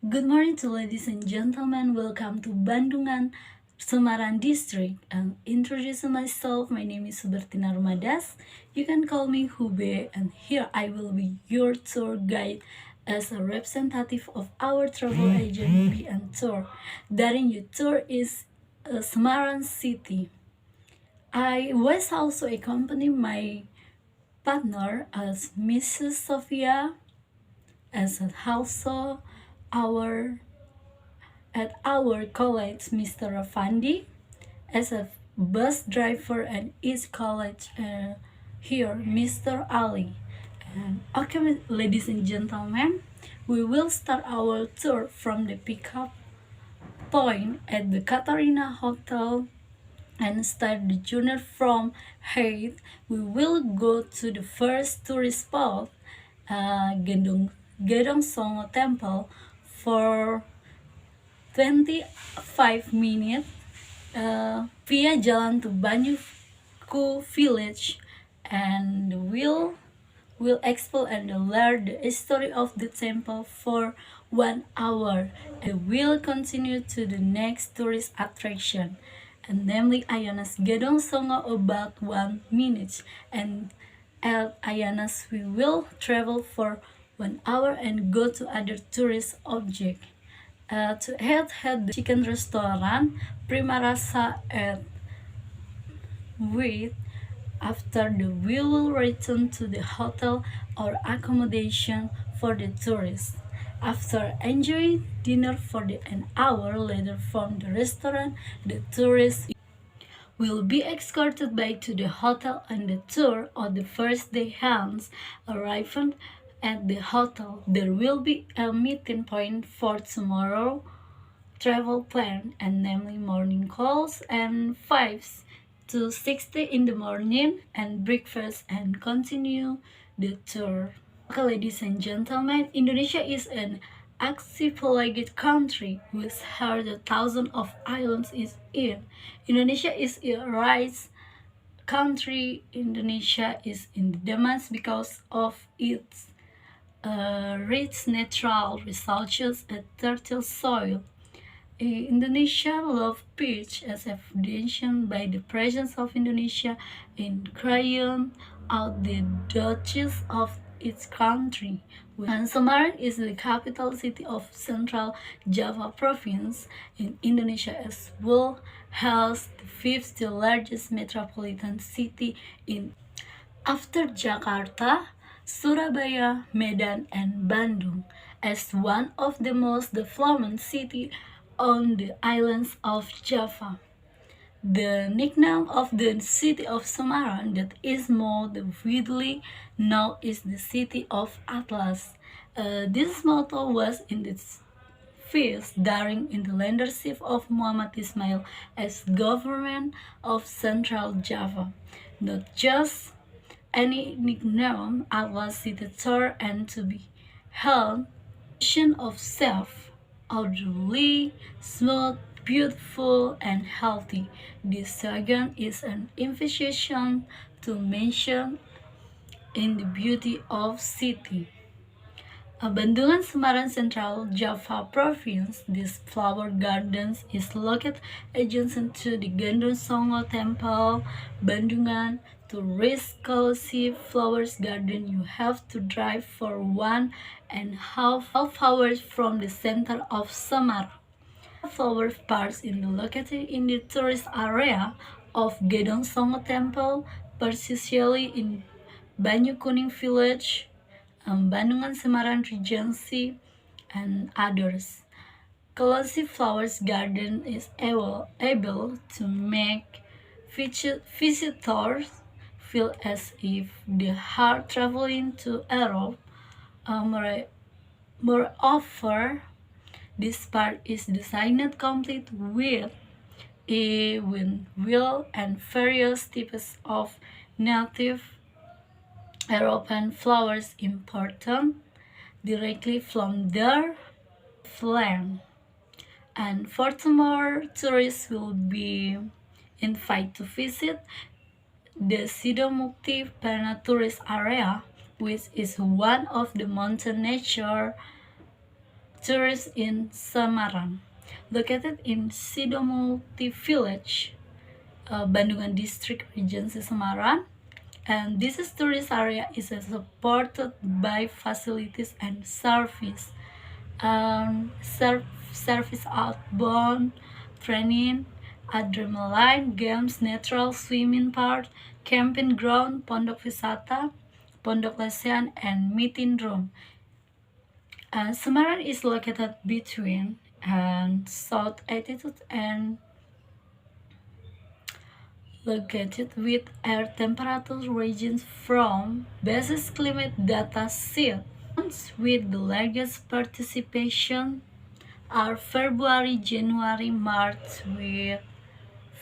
Good morning to ladies and gentlemen. Welcome to Bandungan, Semarang District. And introducing myself, my name is Hubertina Rumadas. You can call me Hube, and here I will be your tour guide as a representative of our travel agent B and Tour. Daring you tour is Semarang City. I was also accompany my partner as Mrs. Sophia, as also our at our college, Mr. Rafandi, as a bus driver and each college here, Mr. Ali. Okay, ladies and gentlemen, we will start our tour from the pickup point at the Katarina Hotel and start the journey from here. We will go to the first tourist spot, Gedong Songo Temple, for 25 minutes via jalan to Banyuku village, and will explore and learn the history of the temple for 1 hour, and will continue to the next tourist attraction, and namely Ayanas Gedong Songo, about 1 minute, and at Ayanas we will travel for 1 hour and go to other tourist object. To had the chicken restaurant Prima Rasa at with. After we will return to the hotel or accommodation for the tourists. After enjoying dinner for an hour later from the restaurant, the tourists will be escorted back to the hotel, and the tour of the first day hands arriving at the hotel. There will be a meeting point for tomorrow travel plan, and namely morning calls and 5 to 60 in the morning and breakfast, and continue the tour. Okay, ladies and gentlemen, Indonesia is an archipelagic country with hundreds of thousands of islands in it. Indonesia is a rice country. Indonesia is in demand because of its rich natural resources and fertile soil. Indonesia love peach, as evidenced by the presence of Indonesia in carrying out the duties of its country. And Semarang is the capital city of Central Java province in Indonesia, as well as the fifth largest metropolitan city in after Jakarta, Surabaya, Medan, and Bandung, as one of the most developed cities on the islands of Java. The nickname of the city of Semarang that is more widely known is the City of Atlas. This motto was in its first during in the leadership of Muhammad Ismail as government of Central Java. Not just any nickname, Atlas City tour and to be held of self, orderly, smooth, beautiful, and healthy. This slogan is an invitation to mention in the beauty of city. Bandungan Semarang, Central Java Province. This flower garden is located adjacent to the Gedong Songo Temple, Bandungan. To reach Colossi Flowers Garden, you have to drive for 1.5 hours from the center of Semarang. Flower parks is located in the tourist area of Gedong Songo Temple, particularly in Banyukuning Village, Bandungan Semarang Regency, and others. Colossi Flowers Garden is able to make visitors feel as if they are traveling to Europe. Moreover, this park is designed complete with a windmill and various types of native European flowers imported directly from their land. And furthermore, tourists will be invited to visit the Sidomukti Pena tourist area, which is one of the mountain nature tourists in Semarang, located in Sidomulti Village, Bandungan District, Regency Semarang. And this is tourist area is supported by facilities and service. Service outbound training, adrenaline games, natural swimming park, camping ground, pondok wisata, pondok lesehan, and meeting room. Semarang is located between south altitude and located with air temperature ranges from basis climate data set. Months with the largest participation are February, January, March with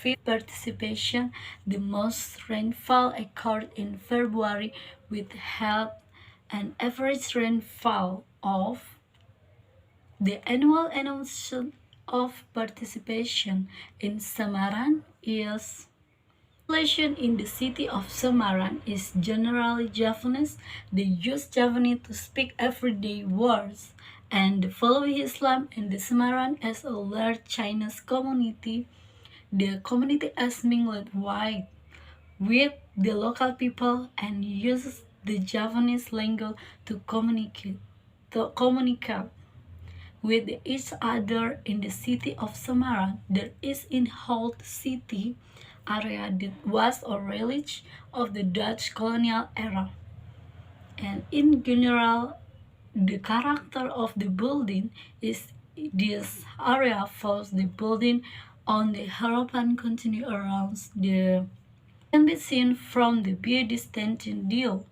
5 participation. The most rainfall occurred in February with had an average rainfall of the annual announcement of participation in Semarang is population in the city of Semarang is generally Javanese. They use Javanese to speak everyday words and follow Islam in the Semarang as a large Chinese community. The community is mingled wide with the local people and uses the Javanese language to communicate with each other in the city of Semarang. There is in whole city area that was a relic of the Dutch colonial era. And in general, the character of the building is this area follows the building on the European continent around the can be seen from the Hube'Liztenby deal,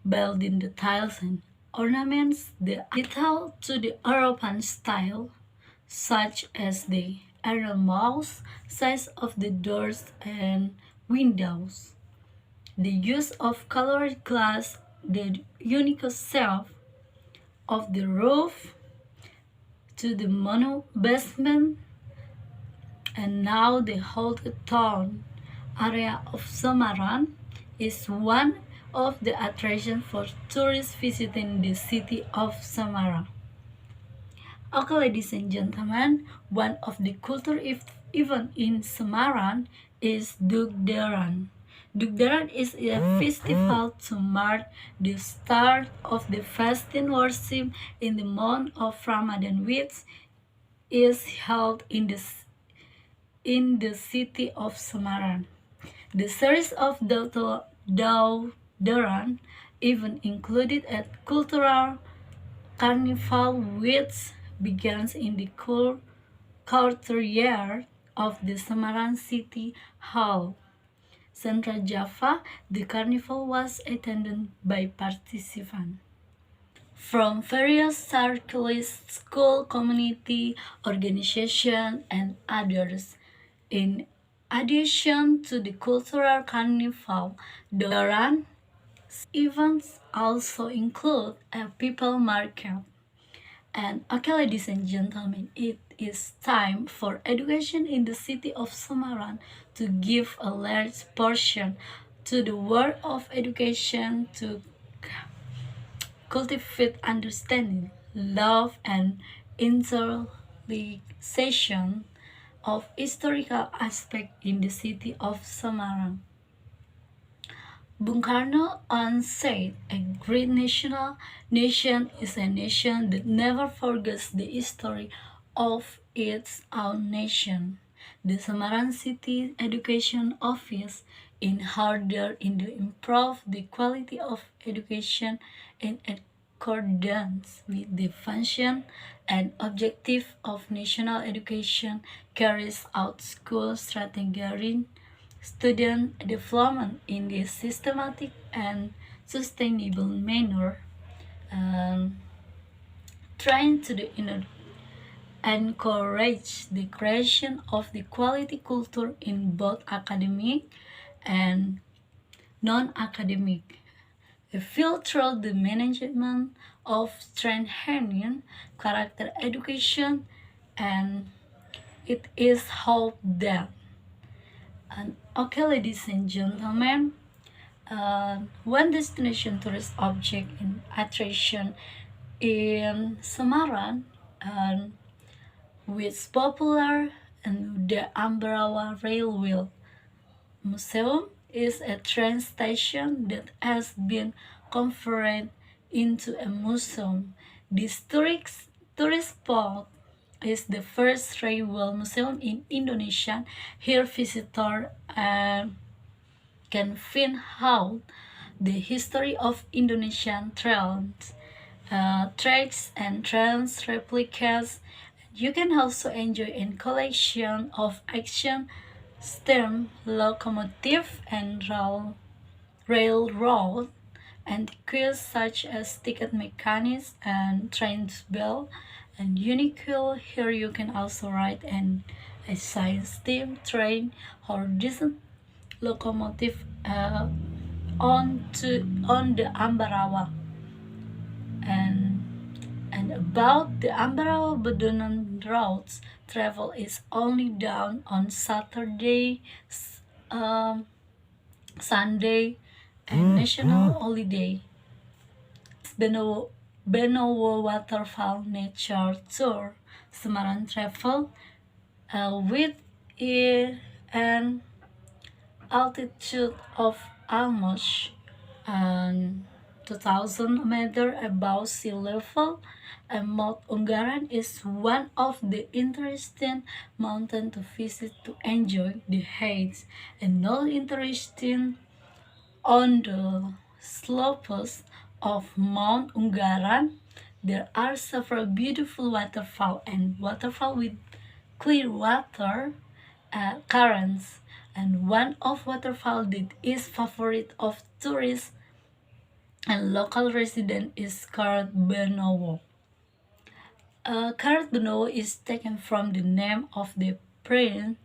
building the tiles and ornaments, the detail to the European style, such as the enormous size of the doors and windows, the use of colored glass, the unique shape of the roof to the mono basement, and now the whole town area of Semarang is one of the attractions for tourists visiting the city of Semarang. Okay, ladies and gentlemen, one of the culture event in Semarang is Dugderan. Dugderan is a festival to mark the start of the fasting worship in the month of Ramadan, which is held in the city of Semarang. The series of Dugderan even included a cultural carnival which begins in the courtyard of the Semarang City Hall. Central Java, the carnival was attended by participants from various circles, school, community, organization, and others. In addition to the cultural carnival, the Lebaran events also include a people market. And okay, ladies and gentlemen, it is time for education in the city of Semarang to give a large portion to the world of education to cultivate understanding, love, and internalization of historical aspects in the city of Semarang. Bung Karno once said, "A great nation is a nation that never forgets the history of its own nation." The Semarang City Education Office, in order to improve the quality of education in accordance with the function and objective of national education, carries out school strategy student development in a systematic and sustainable manner, um, trying to encourage the creation of the quality culture in both academic and non-academic field through the management of strengthening character education, and it is hoped that okay, ladies and gentlemen, one destination tourist object in attraction in Semarang and which popular and the Ambarawa Railway Museum is a train station that has been converted into a museum. This tourist spot is the first railway museum in Indonesia. Here visitors can find out the history of Indonesian trains, tracks and trains replicas. You can also enjoy a collection of action steam locomotive and railroad antiquities such as ticket mechanics and train bell and unique. Here you can also ride a science steam train or diesel locomotive on the Ambarawa. And about the Ambarawa Bedungan routes, travel is only down on Saturday, um, Sunday, and national holiday. Benowo Waterfall Nature Tour Semarang Travel with an altitude of almost 2,000 meters above sea level, and Mount Ungaran is one of the interesting mountains to visit to enjoy the heights. And not interesting on the slopes of Mount Ungaran, there are several beautiful waterfalls and waterfall with clear water currents. And one of waterfall that is favorite of tourists and local resident is Karat Benowo. Karat Benowo is taken from the name of the prince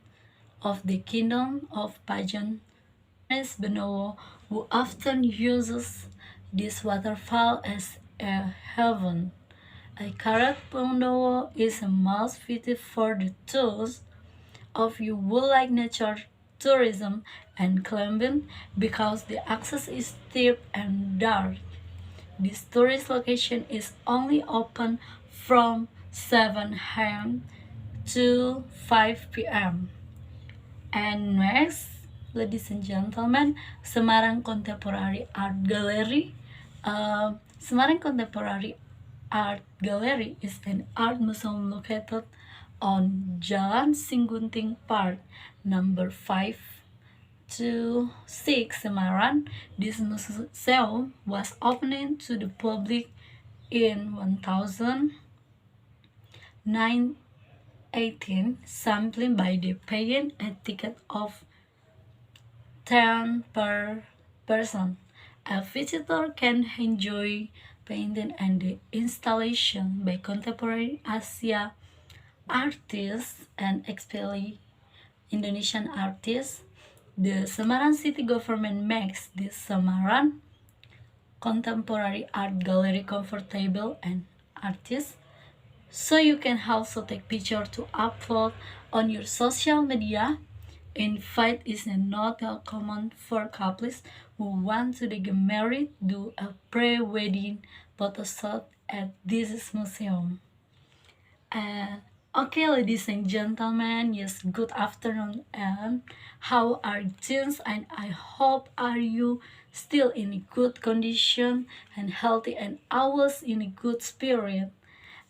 of the kingdom of Pajan, Prince Benowo, who often uses this waterfall as a haven. Karat Benowo is a must visit for the tours of you who like nature tourism and climbing because the access is steep and dark. This tourist location is only open from 7 a.m. to 5 p.m. And next, ladies and gentlemen, Semarang Contemporary Art Gallery. Semarang Contemporary Art Gallery is an art museum located on Jalan Singgunting Park, number 5 to 6 Semarang. This museum was opened to the public in 1918, sampling by the paying a ticket of 10 per person. A visitor can enjoy painting and the installation by contemporary Asia artists and especially Indonesian artists. The Semarang city government makes this Semarang Contemporary Art Gallery comfortable and artist, so you can also take picture to upload on your social media. In fact, it's not common for couples who want to get married do a pre-wedding photo shoot at this museum. And okay, ladies and gentlemen, yes, good afternoon. And how are things? And I hope are you still in a good condition and healthy and always in a good spirit.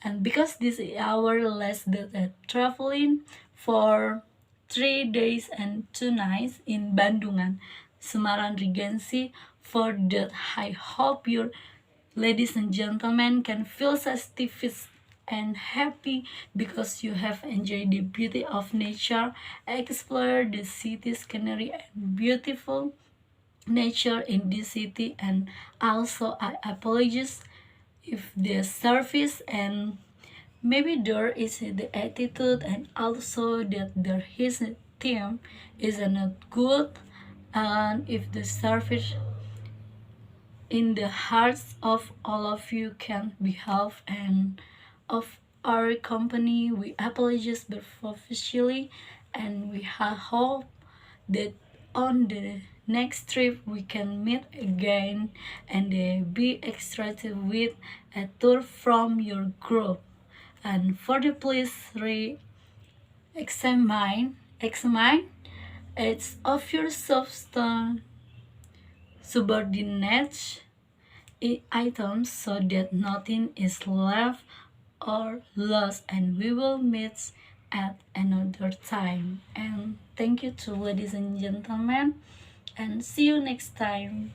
And because this is our last day traveling for 3 days and 2 nights in Bandungan, Semarang Regency, for that I hope your ladies and gentlemen can feel satisfied and happy because you have enjoyed the beauty of nature, explore the city scenery and beautiful nature in this city. And also I apologize if the service and maybe there is the attitude and also that there his team is not good, and if the service in the hearts of all of you can behave and of our company we apologize officially, and we hope that on the next trip we can meet again and be excited with a tour from your group. And for the please examine its of your subordinate items so that nothing is left or lost, and we will meet at another time. And thank you to ladies and gentlemen, and see you next time.